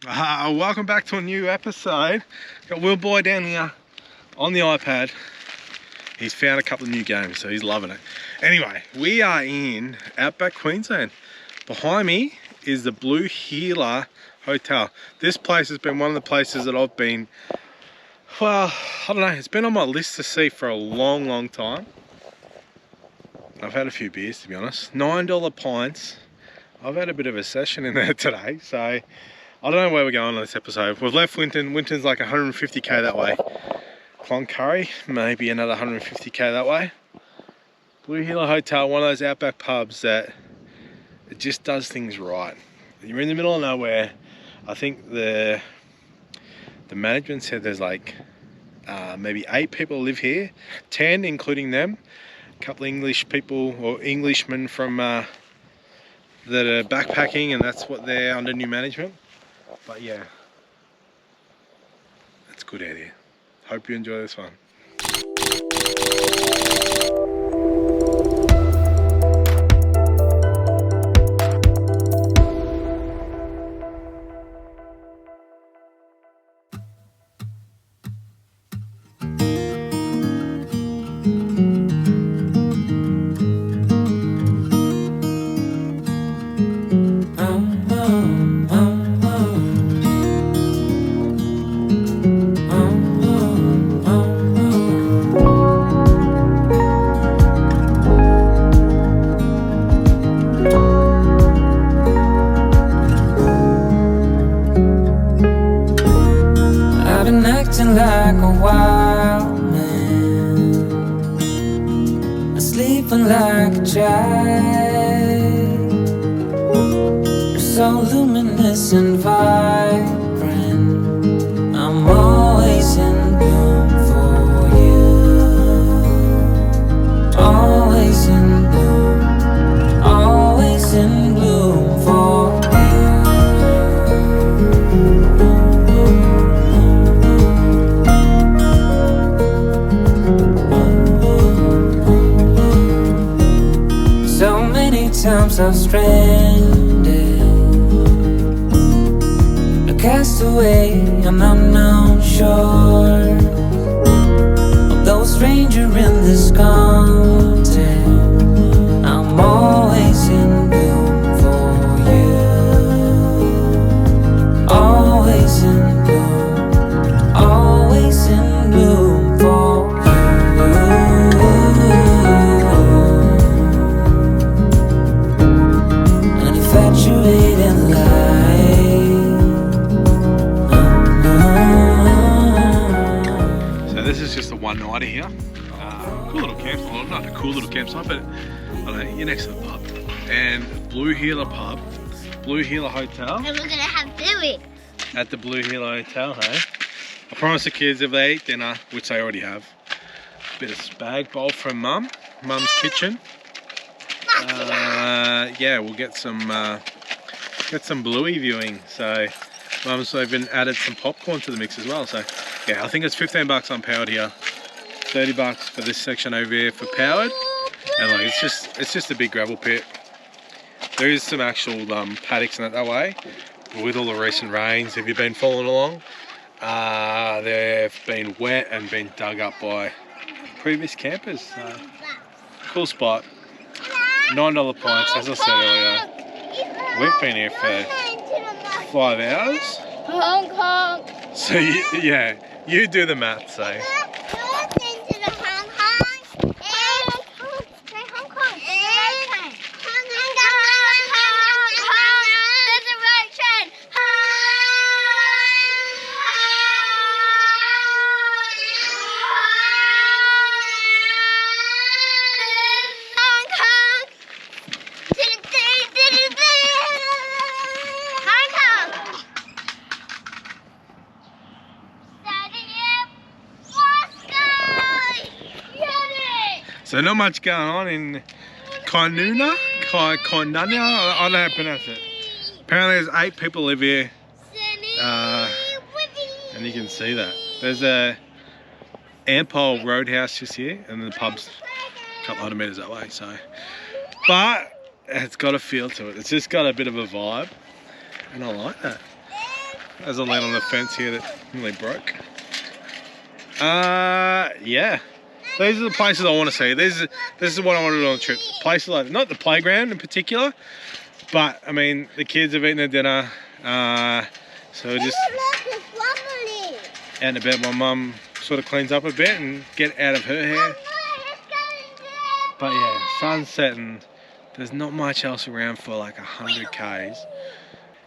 Welcome back to a new episode. Got Will Boy down here on the iPad. He's found a couple of new games, so he's loving it. Anyway, we are in Outback Queensland. Behind me is the Blue Heeler Hotel. This place has been one of the places that I've been, well, I don't know, it's been on my list to see for a long time. I've had a few beers, to be honest. $9 pints. I've had a bit of a session in there today, so I don't know where we're going on this episode. We've left Winton. Winton's like 150k that way. Cloncurry, maybe another 150k that way. Blue Heeler Hotel, one of those outback pubs that it just does things right. You're in the middle of nowhere. I think the management said there's like maybe 8 people live here, 10 including them. A couple of English people or Englishmen from that are backpacking, and that's what they're under new management. But yeah, it's good out here. Hope you enjoy this one. Like a wild man, sleeping like a child. You're so luminous and vibrant. I'm always in bloom for you. Always in bloom. Always in bloom for you. Times I've stranded, a castaway on unknown shore, although a stranger in this continent. I'm always in bloom for you. Always in bloom. Always in bloom for you. This is just a one-nighter here. Cool little campsite. Well, not a cool little campsite, but I don't know, you're next to the pub. And Blue Heeler Pub, Blue Heeler Hotel. And we're gonna have Billy at the Blue Heeler Hotel, hey? I promised the kids if they eat dinner, which they already have, a bit of spag bowl from Mum's kitchen. Yeah, we'll get some Bluey viewing. So Mum's even added some popcorn to the mix as well. So yeah, I think it's $15 unpowered here, $30 for this section over here for powered, and like it's just a big gravel pit. There is some actual paddocks in it that way. With all the recent rains, have you been following along? They've been wet and been dug up by previous campers. So, cool spot. $9 pints, as I said earlier. We've been here for 5 hours. Hong Kong. So yeah, you do the math, so. So not much going on in Kainuna? I don't know how to pronounce it. Apparently there's 8 people live here. And you can see that. There's a Ampole Roadhouse just here, and the pub's a couple hundred metres that way. So, but it's got a feel to it. It's just got a bit of a vibe, and I like that. as I land on the fence here that nearly broke. Yeah. These are the places I want to see. This is what I want to do on the trip. Places like, not the playground in particular, but I mean, the kids have eaten their dinner. So we're just out and about. My mum sort of cleans up a bit and get out of her hair. But yeah, sun's setting. There's not much else around for like 100 k's.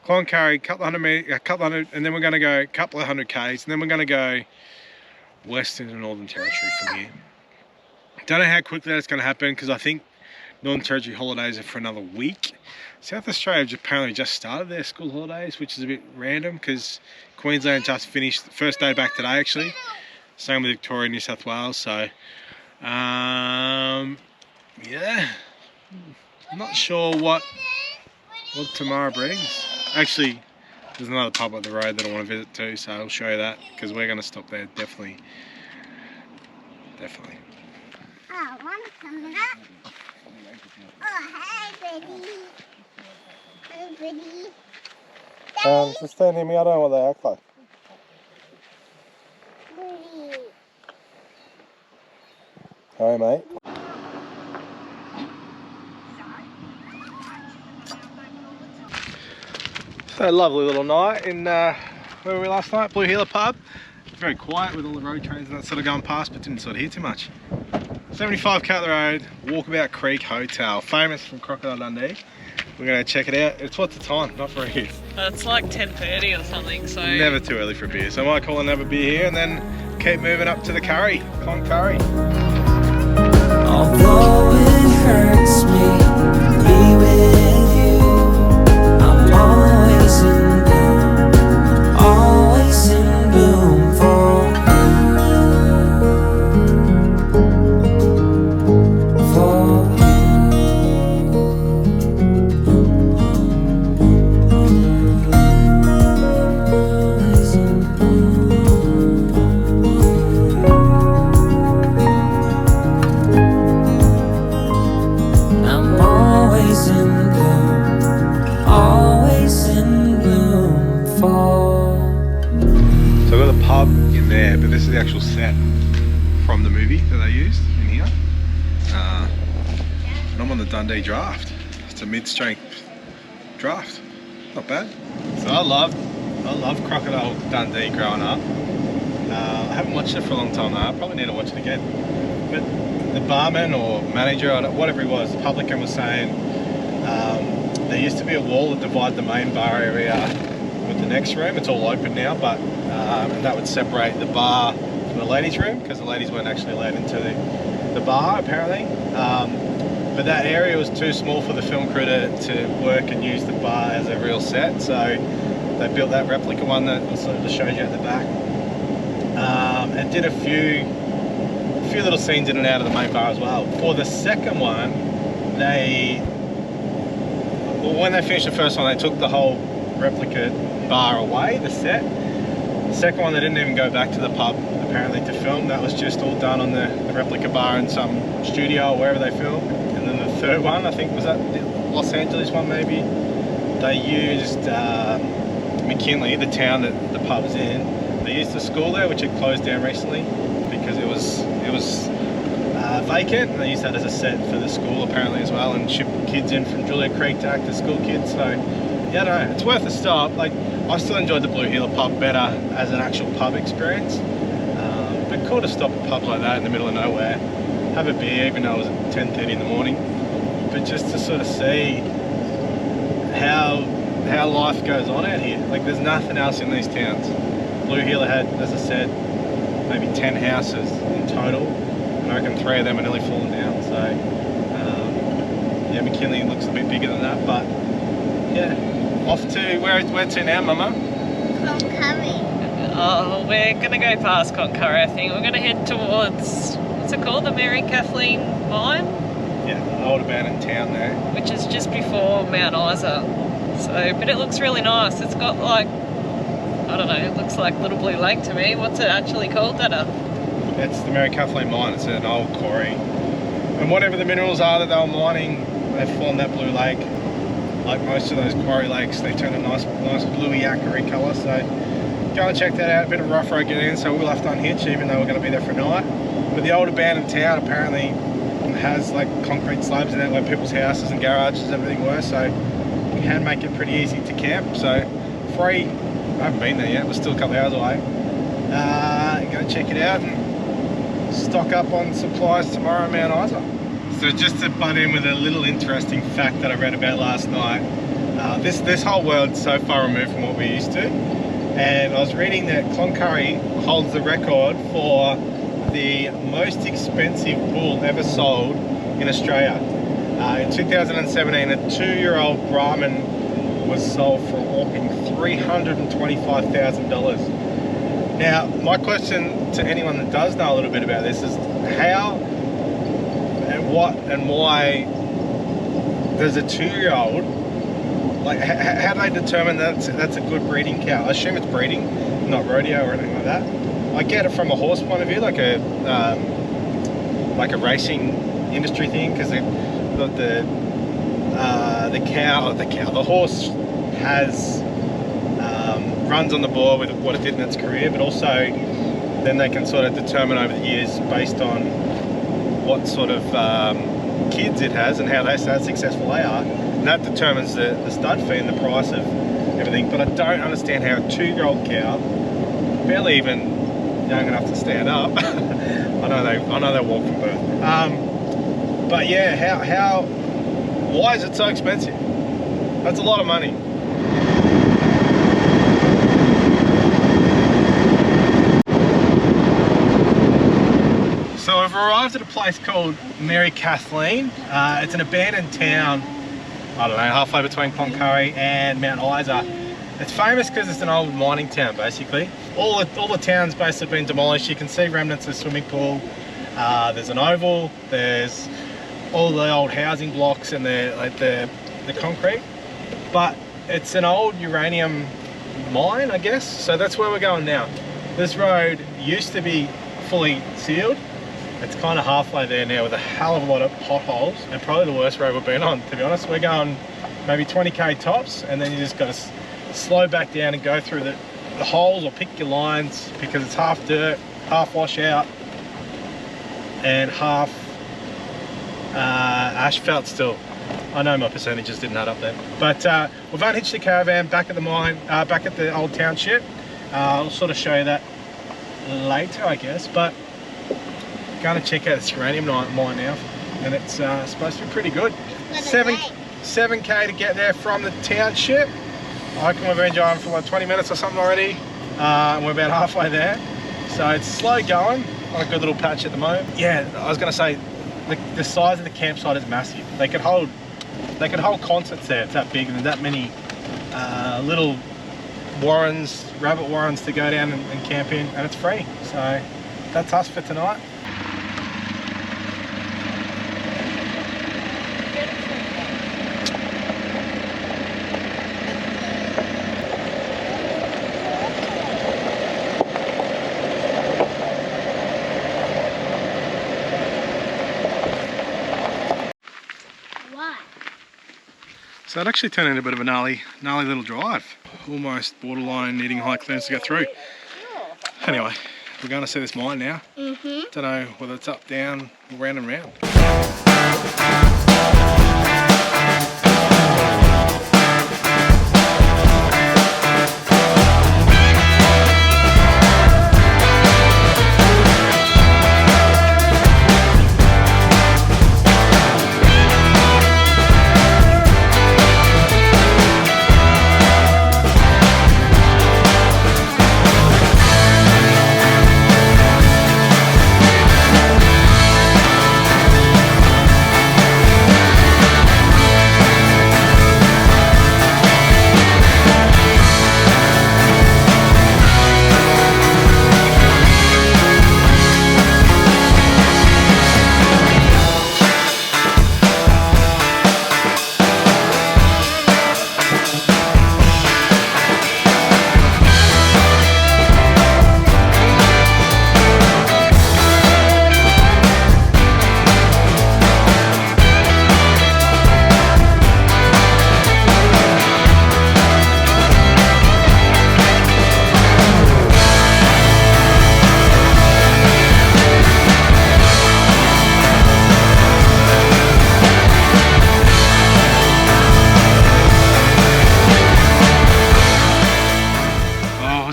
Cloncurry, couple hundred, and then we're going to go a couple of 100 k's, and then we're going to go west into Northern Territory from here. Don't know how quickly that's going to happen because I think Northern Territory holidays are for another week. South Australia have apparently just started their school holidays, which is a bit random because Queensland just finished the first day back today actually. Same with Victoria and New South Wales. So yeah, I'm not sure what tomorrow brings. Actually, there's another pub up the road that I want to visit too, so I'll show you that because we're going to stop there definitely. Oh, want some of that? Oh, hi, buddy. Hi, buddy. Just stand near me. I don't know what they act like. Buddy. Hi, mate. So lovely little night in where were we last night? Blue Heeler Pub. Very quiet with all the road trains and that sort of going past, but didn't sort of hear too much. 75 cut the road, Walkabout Creek Hotel, famous from Crocodile Dundee. We're going to check it out. It's what's the time? Not for a beer. It's like 10:30 or something, so... Never too early for a beer. So I might call and have a beer here and then keep moving up to the curry, Cloncurry. Although it hurts me, be with you. I'm always in bloom, always in bloom for you, for I'm always in bloom, always in bloom for. So I've got the pub in there, but this is the actual set from the movie that they used in here. And I'm on the Dundee draft. It's a mid-strength draft. Not bad. So I loved Crocodile Dundee growing up. I haven't watched it for a long time now. I probably need to watch it again. But the barman or manager or whatever he was, the publican was saying there used to be a wall that divided the main bar area with the next room. It's all open now, but and that would separate the bar from the ladies' room because the ladies weren't actually allowed into the bar apparently. But that area was too small for the film crew to work and use the bar as a real set, so they built that replica one that sort of just showed you at the back. And did a few little scenes in and out of the main bar as well. For the second one, when they finished the first one, they took the whole replica bar away, the set. The second one, they didn't even go back to the pub apparently to film. That was just all done on the replica bar in some studio or wherever they filmed. And then the third one, I think was that the Los Angeles one maybe, they used McKinley, the town that the pub's in. They used the school there, which had closed down recently because it was vacant, and they used that as a set for the school apparently as well, and shipped kids in from Julia Creek to act as school kids. So yeah, no, it's worth a stop. Like, I still enjoyed the Blue Heeler pub better as an actual pub experience, but cool to stop a pub like that in the middle of nowhere, have a beer even though it was at 10:30 in the morning, but just to sort of see how life goes on out here. Like, there's nothing else in these towns. Blue Heeler had, as I said, maybe 10 houses in total, and I reckon 3 of them are nearly fallen down. So yeah, McKinley looks a bit bigger than that, but yeah, off to where to now, Mama? Cloncurry. Oh, we're going to go past Cloncurry, I think. We're going to head towards, what's it called, the Mary Kathleen Mine? Yeah, the old abandoned town there. Which is just before Mt Isa. So, but it looks really nice. It's got like, I don't know, it looks like Little Blue Lake to me. What's it actually called, Dada? It's the Mary Kathleen Mine. It's an old quarry. And whatever the minerals are that they were mining, they've formed that blue lake. like most of those quarry lakes, they turn a nice bluey aquary colour. So go and check that out. A bit of rough road getting in, so we'll have to unhitch even though we're going to be there for a night. But the old abandoned town apparently has like concrete slabs in it where people's houses and garages and everything were, so you can make it pretty easy to camp. So free. I haven't been there yet, we're still a couple of hours away. Go check it out and stock up on supplies tomorrow at Mt Isa. So just to butt in with a little interesting fact that I read about last night. This whole world's so far removed from what we're used to, and I was reading that Cloncurry holds the record for the most expensive bull ever sold in Australia. In 2017, a 2-year-old Brahman was sold for a whopping $325,000. Now, my question to anyone that does know a little bit about this is how and what and why does a 2-year-old, like, how do they determine that's a good breeding cow? I assume it's breeding, not rodeo or anything like that. I get it from a horse point of view, like a racing industry thing, because the horse has runs on the board with what it did in its career, but also then they can sort of determine over the years based on what sort of kids it has and how successful they are, and that determines the stud fee and the price of everything. But I don't understand how a 2-year-old cow, barely even young enough to stand up, I know they walk from birth, but yeah, why is it so expensive? That's a lot of money. So I've arrived at a place called Mary Kathleen. It's an abandoned town, I don't know, halfway between Cloncurry and Mt Isa. It's famous because it's an old mining town, basically. All the town's basically been demolished. You can see remnants of the swimming pool. There's an oval. There's all the old housing blocks and the concrete. But it's an old uranium mine, I guess. So that's where we're going now. This road used to be fully sealed. It's kind of halfway there now with a hell of a lot of potholes, and probably the worst road we've been on, to be honest. We're going maybe 20k tops, and then you just got to slow back down and go through the holes or pick your lines, because it's half dirt, half washout, and half asphalt still. I know my percentages didn't add up there. But we've unhitched the caravan back at the mine, back at the old township. I'll sort of show you that later, I guess. But going to check out this uranium mine now, and it's supposed to be pretty good. 7k to get there from the township. I reckon we've been driving for like 20 minutes or something already, and we're about halfway there. So it's slow going on a good little patch at the moment. Yeah, I was going to say the size of the campsite is massive. They could hold concerts there. It's that big, and that many little warrens, rabbit warrens to go down and camp in, and it's free. So that's us for tonight. So it actually turned into a bit of a gnarly little drive. Almost borderline needing high clearance to get through. Anyway, we're going to see this mine now. Don't know whether it's up, down, or round and round.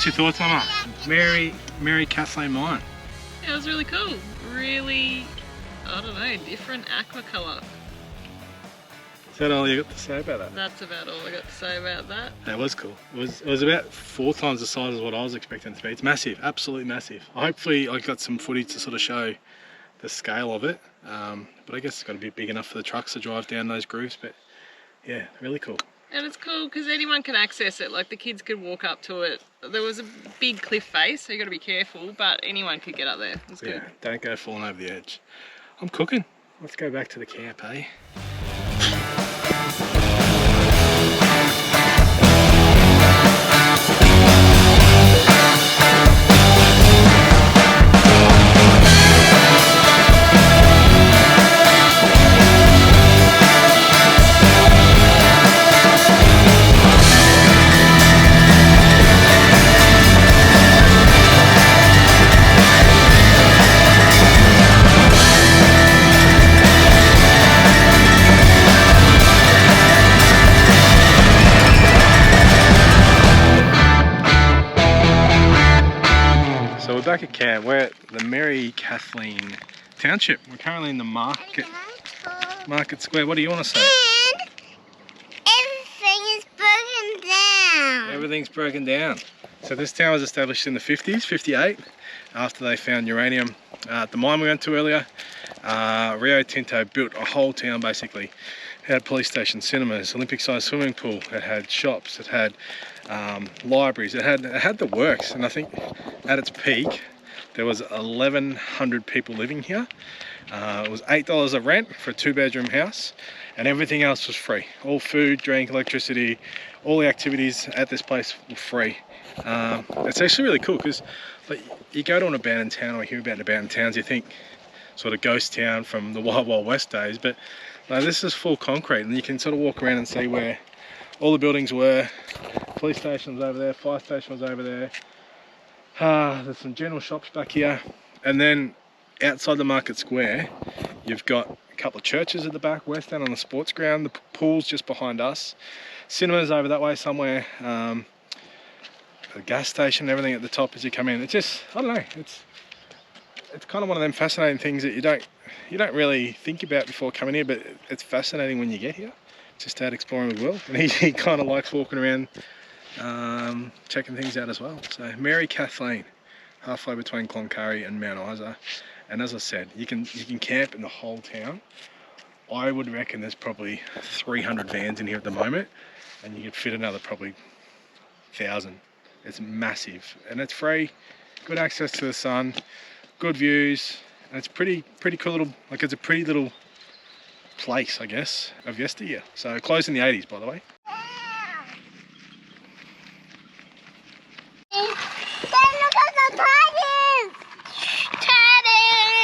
What's your thoughts on it? Mary Kathleen Mine. Yeah, it was really cool. Really, I don't know, different aqua colour. Is that all you got to say about that? That's about all I got to say about that. That was cool. It was about 4 times the size of what I was expecting it to be. It's massive, absolutely massive. Hopefully I got some footage to sort of show the scale of it. But I guess it's got to be big enough for the trucks to drive down those grooves. But yeah, really cool. And it's cool because anyone can access it. Like the kids could walk up to it. There was a big cliff face, so you got to be careful. But anyone could get up there. It's good. Yeah, don't go falling over the edge. I'm cooking. Let's go back to the camp, eh? Back at camp, we're at the Mary Kathleen township. We're currently in the market square. What do you want to say? And everything is broken down. Everything's broken down. So this town was established in the 50s, 58, after they found uranium at the mine we went to earlier. Rio Tinto built a whole town basically. It had police stations, cinemas, Olympic-sized swimming pool. It had shops. It had libraries. It had the works. And I think at its peak, there was 1,100 people living here. It was $8 a rent for a 2-bedroom house, and everything else was free. All food, drink, electricity, all the activities at this place were free. It's actually really cool because like, you go to an abandoned town or hear about abandoned towns, you think sort of ghost town from the Wild Wild West days, but this is full concrete, and you can sort of walk around and see where all the buildings were. Police station was over there, fire station was over there. There's some general shops back here, and then outside the market square you've got a couple of churches at the back, west end on the sports ground, the pool's just behind us, cinemas over that way somewhere, a gas station, everything at the top as you come in. It's just, I don't know, it's kind of one of them fascinating things that you don't really think about before coming here, but it's fascinating when you get here. Just out exploring with Will, and he kind of likes walking around checking things out as well. So Mary Kathleen, halfway between Cloncurry and Mt Isa, and as I said, you can camp in the whole town. I would reckon there's probably 300 vans in here at the moment, and you could fit another probably 1,000. It's massive and it's free, good access to the sun, good views, and it's pretty cool little, like it's a pretty little place, I guess, of yesteryear. So closed in the 80s, by the way. Look at the tigers! Tigers!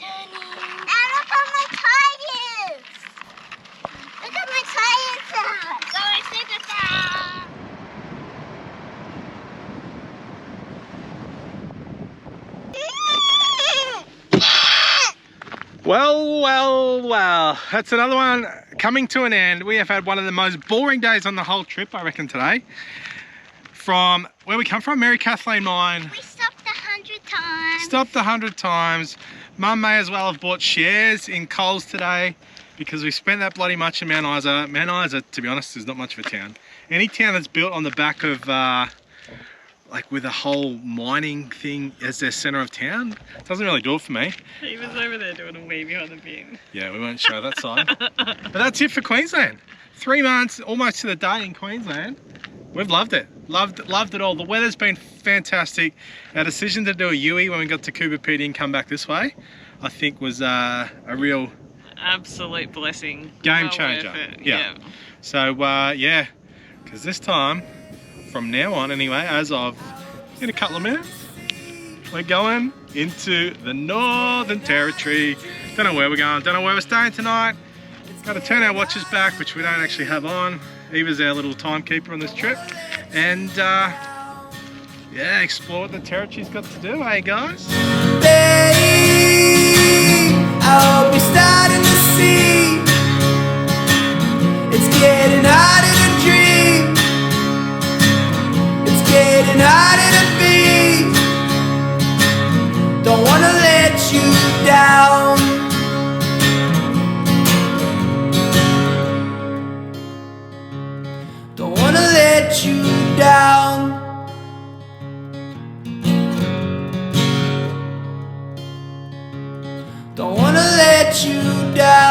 And look at my tigers! Look at my tigers! Go and see the sun! Well, that's another one coming to an end. We have had one of the most boring days on the whole trip, I reckon, today. From where we come from, Mary Kathleen Mine. We stopped 100 times. Stopped 100 times. Mum may as well have bought shares in Coles today because we spent that bloody much in Mt Isa. Mt Isa, to be honest, is not much of a town. Any town that's built on the back of like with a whole mining thing as their centre of town, doesn't really do it for me. He was over there doing a wee behind the bin. Yeah, we won't show that side. But that's it for Queensland. 3 months, almost to the day in Queensland. We've loved it. Loved it all. The weather's been fantastic. Our decision to do a Yui when we got to Cooper Pedy and come back this way, I think was a real absolute blessing. Game changer. Yeah. So yeah, because this time, from now on anyway, as of in a couple of minutes, we're going into the Northern Territory. Don't know where we're going, don't know where we're staying tonight. Got to turn our watches back, which we don't actually have on. Eva's our little timekeeper on this trip. And yeah, explore what the territory's got to do, eh guys? Babe, I hope you're starting to see it's getting harder to dream you down.